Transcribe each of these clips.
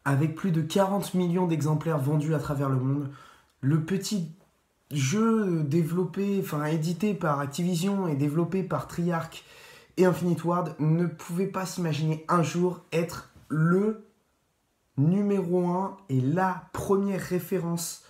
Avec plus de 40 millions d'exemplaires vendus à travers le monde, le petit jeu développé, édité par Activision et développé par Treyarch et Infinite Ward ne pouvait pas s'imaginer un jour être le numéro 1 et la première référence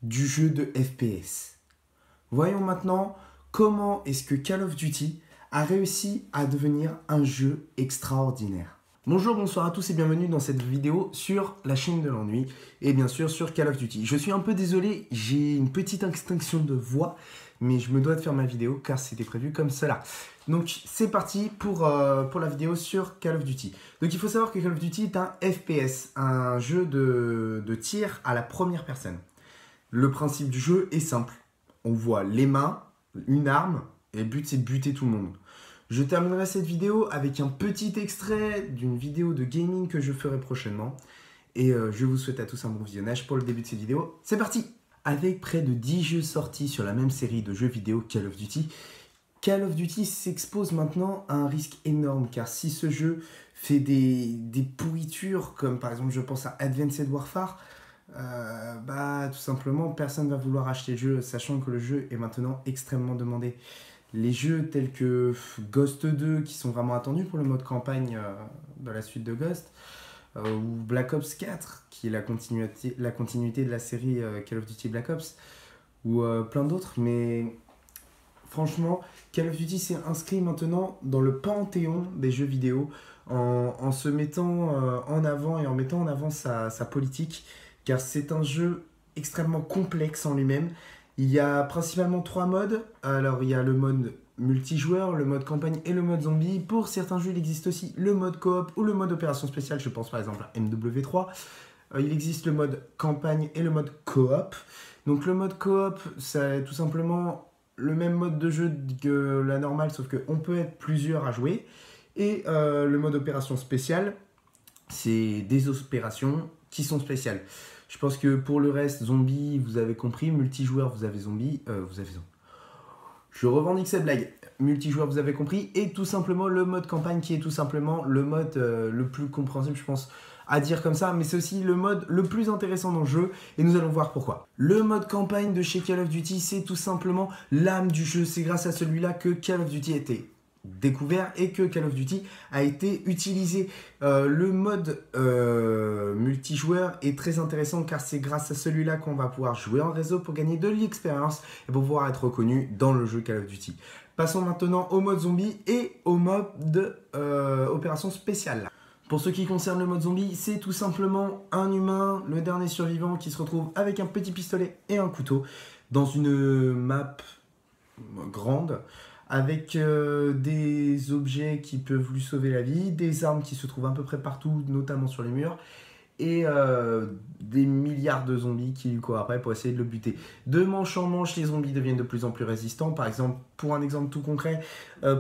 du jeu de FPS. Voyons maintenant comment est-ce que Call of Duty a réussi à devenir un jeu extraordinaire. Bonjour, bonsoir à tous et bienvenue dans cette vidéo sur la chaîne de l'ennui et bien sûr sur Call of Duty. Je suis un peu désolé, j'ai une petite extinction de voix, mais je me dois de faire ma vidéo car c'était prévu comme cela. Donc c'est parti pour la vidéo sur Call of Duty. Donc il faut savoir que Call of Duty est un FPS, un jeu de tir à la première personne. Le principe du jeu est simple. On voit les mains, une arme et le but c'est de buter tout le monde. Je terminerai cette vidéo avec un petit extrait d'une vidéo de gaming que je ferai prochainement. Et je vous souhaite à tous un bon visionnage pour le début de cette vidéo. C'est parti! Avec près de 10 jeux sortis sur la même série de jeux vidéo Call of Duty s'expose maintenant à un risque énorme. Car si ce jeu fait des pourritures, comme par exemple je pense à Advanced Warfare, tout simplement personne ne va vouloir acheter le jeu, sachant que le jeu est maintenant extrêmement demandé. Les jeux tels que Ghost 2 qui sont vraiment attendus pour le mode campagne de la suite de Ghost, ou Black Ops 4 qui est la continuité de la série Call of Duty Black Ops, ou plein d'autres. Mais franchement, Call of Duty s'est inscrit maintenant dans le panthéon des jeux vidéo en se mettant en avant et en mettant en avant sa politique, car c'est un jeu extrêmement complexe en lui-même. Il y a principalement 3 modes. Alors, il y a le mode multijoueur, le mode campagne et le mode zombie. Pour certains jeux, il existe aussi le mode coop ou le mode opération spéciale. Je pense par exemple à MW3. Il existe le mode campagne et le mode coop. Donc, le mode coop, c'est tout simplement le même mode de jeu que la normale, sauf qu'on peut être plusieurs à jouer. Et le mode opération spéciale, c'est des opérations qui sont spéciales. Je pense que pour le reste, zombie, vous avez compris. Multijoueur, vous avez zombie. Je revendique cette blague. Multijoueur, vous avez compris. Et tout simplement le mode campagne qui est tout simplement le mode le plus compréhensible, je pense, à dire comme ça. Mais c'est aussi le mode le plus intéressant dans le jeu. Et nous allons voir pourquoi. Le mode campagne de chez Call of Duty, c'est tout simplement l'âme du jeu. C'est grâce à celui-là que Call of Duty a été découvert et que Call of Duty a été utilisé. Le mode multijoueur est très intéressant car c'est grâce à celui-là qu'on va pouvoir jouer en réseau pour gagner de l'expérience et pour pouvoir être reconnu dans le jeu Call of Duty. Passons maintenant au mode zombie et au mode opération spéciale. Pour ce qui concerne le mode zombie, c'est tout simplement un humain, le dernier survivant, qui se retrouve avec un petit pistolet et un couteau dans une map grande, avec des objets qui peuvent lui sauver la vie, des armes qui se trouvent à peu près partout, notamment sur les murs, et des milliards de zombies qui lui courent après pour essayer de le buter. De manche en manche, les zombies deviennent de plus en plus résistants. Par exemple, pour un exemple tout concret,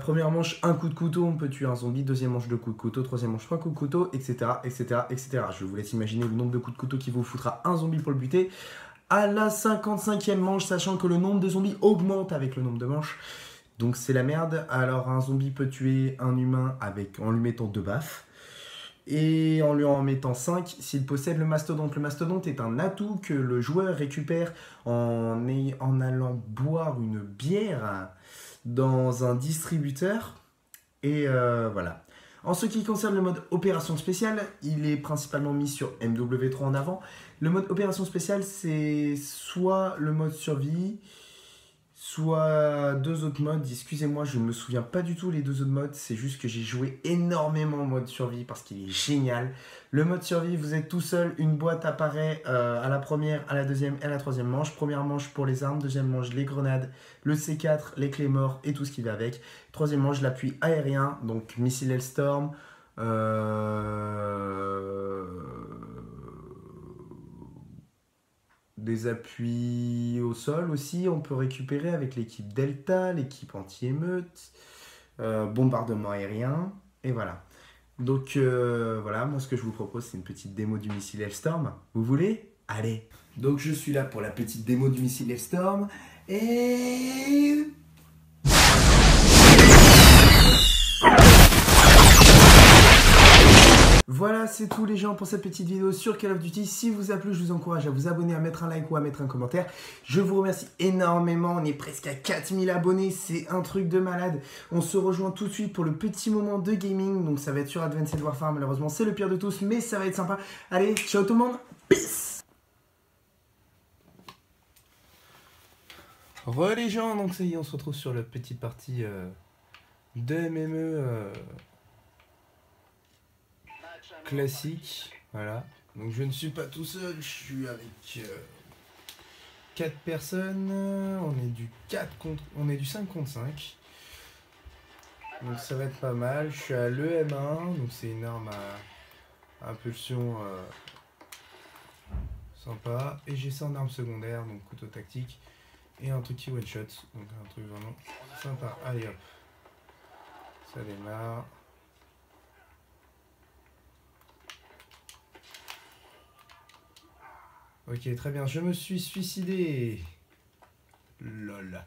première manche, un coup de couteau, on peut tuer un zombie. Deuxième manche, 2 coups de couteau. Troisième manche, 3 coups de couteau, etc., etc., etc. Je vous laisse imaginer le nombre de coups de couteau qui vous foutra un zombie pour le buter. À la 55e manche, sachant que le nombre de zombies augmente avec le nombre de manches, donc c'est la merde. Alors un zombie peut tuer un humain en lui mettant 2 baffes. Et en lui en mettant 5 s'il possède le mastodonte. Le mastodonte est un atout que le joueur récupère en allant boire une bière dans un distributeur. Et voilà. En ce qui concerne le mode opération spéciale, il est principalement mis sur MW3 en avant. Le mode opération spéciale, c'est soit le mode survie, soit 2 autres modes. Excusez-moi, je ne me souviens pas du tout les 2 autres modes. C'est juste que j'ai joué énormément en mode survie parce qu'il est génial. Le mode survie, vous êtes tout seul. Une boîte apparaît à la première, à la deuxième et à la troisième manche. Première manche pour les armes, deuxième manche les grenades, le C4, les clés morts et tout ce qui va avec. Troisième manche, l'appui aérien, donc missile Hellstorm. Des appuis au sol aussi, on peut récupérer avec l'équipe Delta, l'équipe anti-émeute, bombardement aérien, et voilà. Donc voilà, moi ce que je vous propose, c'est une petite démo du missile Hellstorm. Vous voulez? Allez. Donc je suis là pour la petite démo du missile Hellstorm, et... Voilà, c'est tout les gens pour cette petite vidéo sur Call of Duty. Si vous a plu, je vous encourage à vous abonner, à mettre un like ou à mettre un commentaire. Je vous remercie énormément, on est presque à 4000 abonnés, c'est un truc de malade. On se rejoint tout de suite pour le petit moment de gaming, donc ça va être sur Advanced Warfare, malheureusement c'est le pire de tous, mais ça va être sympa. Allez, ciao tout le monde, peace. Re les gens, donc ça y est, on se retrouve sur la petite partie de MME classique, voilà. Donc je ne suis pas tout seul, je suis avec 4 personnes, on est du 5 contre 5. Donc ça va être pas mal, je suis à l'EM1, donc c'est une arme à impulsion sympa. Et j'ai ça en arme secondaire, donc couteau tactique. Et un truc qui one shot, donc un truc vraiment sympa. Allez hop, ça démarre. Ok, très bien, je me suis suicidé. Lol.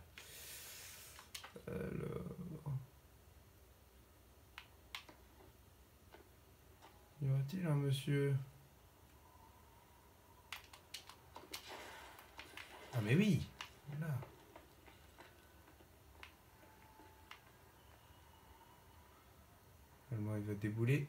Y aura-t-il un monsieur? Ah mais oui, voilà. Moi il va débouler.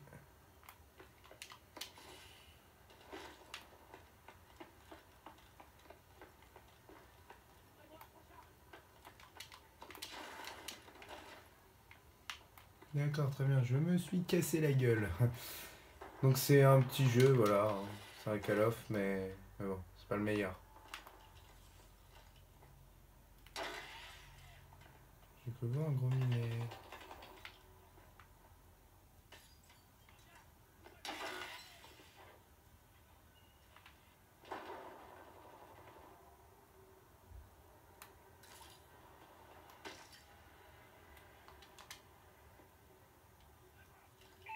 D'accord, très bien, je me suis cassé la gueule. Donc c'est un petit jeu, voilà. C'est un Call of, mais bon, c'est pas le meilleur. J'ai cru voir un gros minet.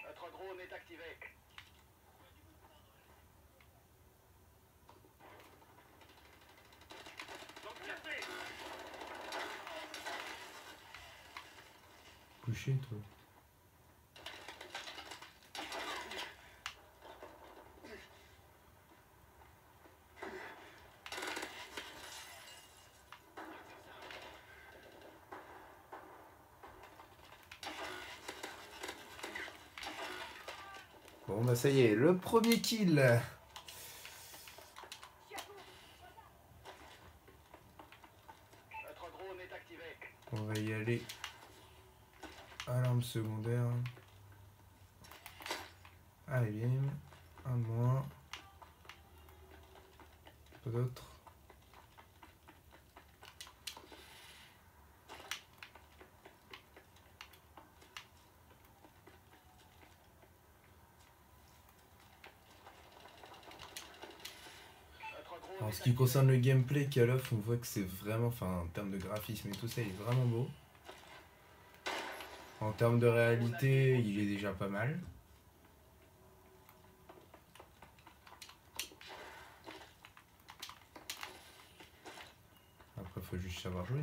Notre drone est activé. Couché, toi. Bon bah ça y est, le premier kill. Notre drone est activé. On va y aller à l'arme secondaire. Allez, bim. Un de moins. Pas d'autre. En ce qui concerne le gameplay Call of, on voit que c'est vraiment, enfin en termes de graphisme et tout ça, il est vraiment beau. En termes de réalité, il est déjà pas mal. Après, faut juste savoir jouer.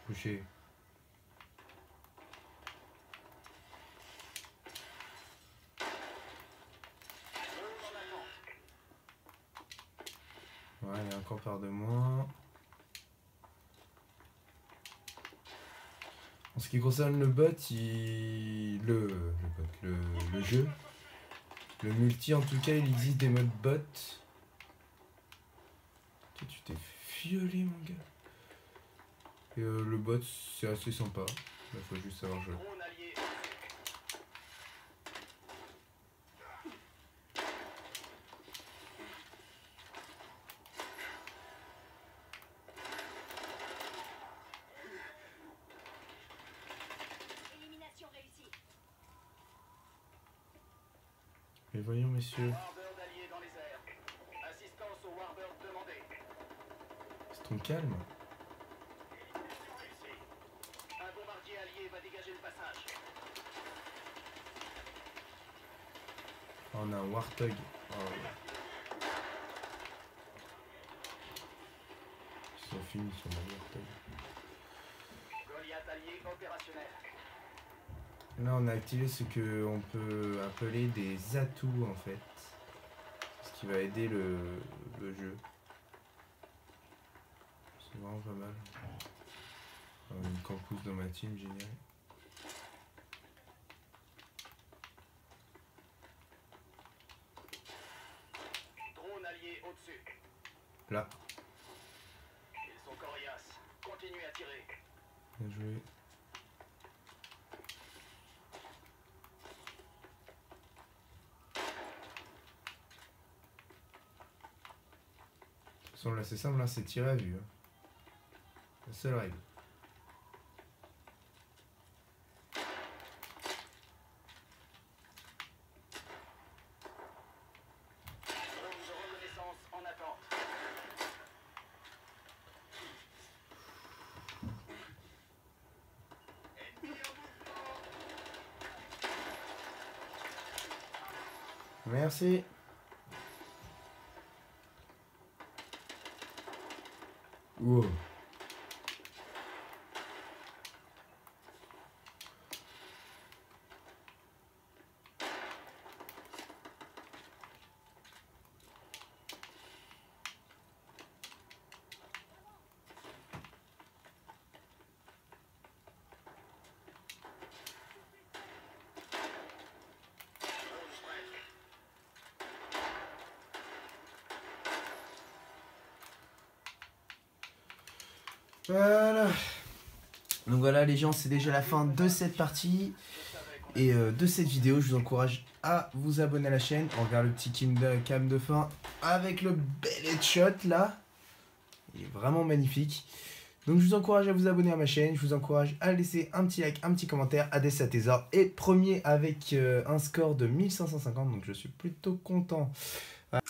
Couché. Ouais, il y a encore par de moins. En ce qui concerne le bot, le jeu, le multi en tout cas, il existe des modes bot. Toi, tu t'es violé, mon gars. Et le bot, c'est assez sympa. Il faut juste savoir jouer. Et voyons, messieurs. C'est ton calme. Un bombardier allié va dégager le passage. On a un Warthog. Oh. Ils sont finis sur la Warthog. Goliath allié opérationnel. Là, on a activé ce que on peut appeler des atouts en fait. Ce qui va aider le jeu. C'est vraiment pas mal. Une campus dans ma team, génial. Drone allié au-dessus. Là, Ils sont coriaces. Continuez à tirer. bien joué. De toute façon, là, c'est simple, hein, c'est tirer à vue. Hein. La seule règle. Drone de reconnaissance en attente. Merci. Wow. Voilà. Donc voilà les gens, c'est déjà la fin de cette partie et de cette vidéo. Je vous encourage à vous abonner à la chaîne. On regarde le petit cam de fin avec le bel headshot là. Il est vraiment magnifique. Donc je vous encourage à vous abonner à ma chaîne. Je vous encourage à laisser un petit like, un petit commentaire. Hades Athésor est premier avec un score de 1550. Donc je suis plutôt content. Voilà.